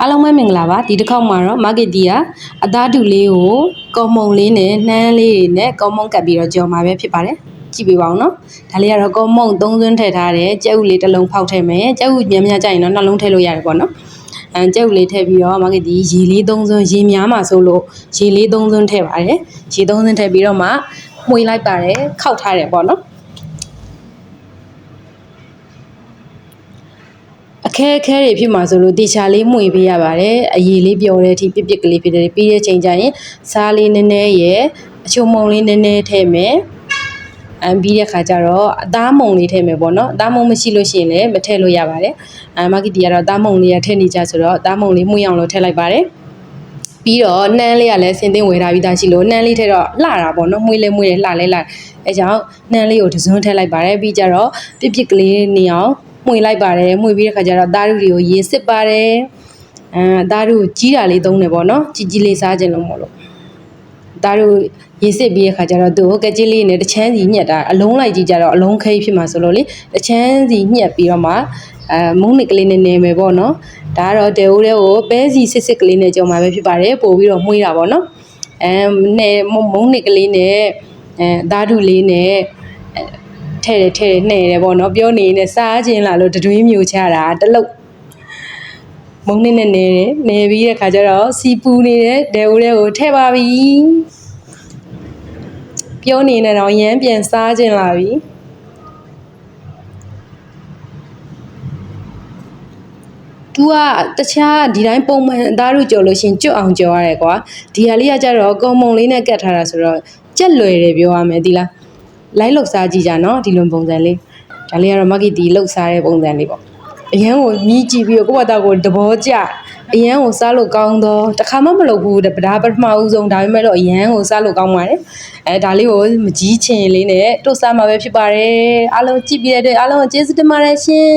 အားလုံးပဲမင်္ဂလာပါဒီတစ်ခေါက်မှာတော့ market တီးကအသားတူလေးကိုကော်မုံလေးနဲ့နှမ်းလေးတွေနဲ့ကော်မုံကပ်ပြီးတော့ကြော်မှာပဲဖြစ်ပါတယ်ကြည့်ပေးပါဦးနော်ဒါလေးကတော့ကော်မုံ3သွင်းထည့်ထားတယ်ကြက်ဥလေးတစ်လုံးဖောက်ထည့်မယ်ကြက်ဥများများကြရင်တော့နှလုံးထည့်လို့ရတယ်ပေါ့နော်ကြက်ဥလေးထည့်ပြီးတော့ market တီးရေလေး3သွင်းရေများမှာဆိုလို့ရေလေး3သွင်းထည့်ပါတယ်ရေ3သွင်းထည့်ပြီးတော့မှမှွေလိုက်ပါတယ်ခောက်ထားတယ်ပေါ့နော်အခဲတွေဖြစ်မှာဆိုလို့တေချာလေးမှွေပေးရပါတယ်အရည်လေးပျော်တဲ့အထိပြစ်ကလေးဖြစ်တယ်ပြီးတဲ့ချိန်ကျရင်စားလေးနည်းနည်းရဲ့အချုံမုံလေးနည်းနည်းထည့်မယ်ပြီးတဲ့ခါကျတော့အသားမုံလေးထည့်မယ်ပေါ့နော်အသားမုံမရှိလို့ရှိရင်လည်းမထည့်လို့ရပါတယ်မာကီတီကတော့အသားမုံလေးရထည့်နေကြဆိုတော့အသားမုံလေးမှွေအောင်လို့ထည့်လိုက်ပါတယ်ပြီးတော့နှမ်းလေးကလည်းစင်သင်းဝယ်ထားပြီးသားရှိလို့နှမ်းလေးထည့်တော့လှတာပေါ့နော်မှွေးလဲမှွေးတယ်လှလဲလှအဲကြောင့်နှမ်းလေးကိုတစ်စုံထည့်လိုက်ပါတယ်ပြီးကြတော့ပြစ်ကလေးနေအောင်မှွေလိုက်ပါတယ်မှွေပြီးတဲ့ခါကျတော့သားဓုတွေကိုရေစစ်ပါတယ်သားဓုကြီးတာလေးသုံးတယ်ပေါ့နော်ကြီးလေးစားခြင်းလို့မို့လို့သားဓုရေစစ်ပြီးတဲ့ခါကျတော့သူ့ကိုကကြီးလေးနဲ့တစ်ချမ်းစီညှက်တာအလုံးလိုက်ကြီးကြတော့အလုံးခိဖြစ်မှာဆိုလို့လေတစ်ချမ်းစီညှက်ပြီးတော့မှမုန်းနစ်ကလေးနဲ့နေမယ်ပေါ့နော်ဒါကတော့တဲဦးလေးကိုပဲစီစစ်ကလေးနဲ့ကြော်မှာပဲဖြစ်ပါတယ်ပို့ပြီးတော့မှွေးတာပေါ့နော်နဲ့မုန်းနစ်ကလေးနဲ့သားဓုလေးနဲ့ထဲ့နှဲ့တယ်ပေါ့နော်ပြောနေနေစားခြင်းလာလို့တတွင်းမြူချတာတလုတ်မုံနဲ့နေပြီးတဲ့ခါကျတော့စီပူနေတဲ့ဒဲဦးလေးကိုထည့်ပါပြီပြောနေနေတော့ရမ်းပြန်စားခြင်းလာပြီသူကတခြားဒီတိုင်းပုံမှန်အသားတို့ကြော်လို့ရှင်ကျွတ်အောင်ကြော်ရတယ်ကွာဒီဟာလေးကကြတော့ကော်မုံလေးနဲ့ကတ်ထားတာဆိုတော့ကြက်လွယ်တယ်ပြောရမယ်ဒီလားလိုက်လောက်စားကြည့်ကြနော်ဒီလိုပုံစံလေးဒါလေးကတော့ market တီလောက်စားတဲ့ပုံစံလေးပေါ့အရန်ကိုမြည်ကြည့်ပြီးတော့ကိုယ့်ဘာသာကိုသဘောကျအရန်ကိုစားလို့ကောင်းတော့တခါမှမလုပ်ဘူးဒါပထမဦးဆုံးဒါပေမဲ့တော့အရန်ကိုစားလို့ကောင်းပါတယ်ဒါလေးကိုမကြီးချင်လေးနဲ့တို့စားမှာပဲဖြစ်ပါတယ်အားလုံးကြည့်ပြီးတဲ့အတွက်အားလုံးကျေးဇူးတင်ပါတယ်ရှင်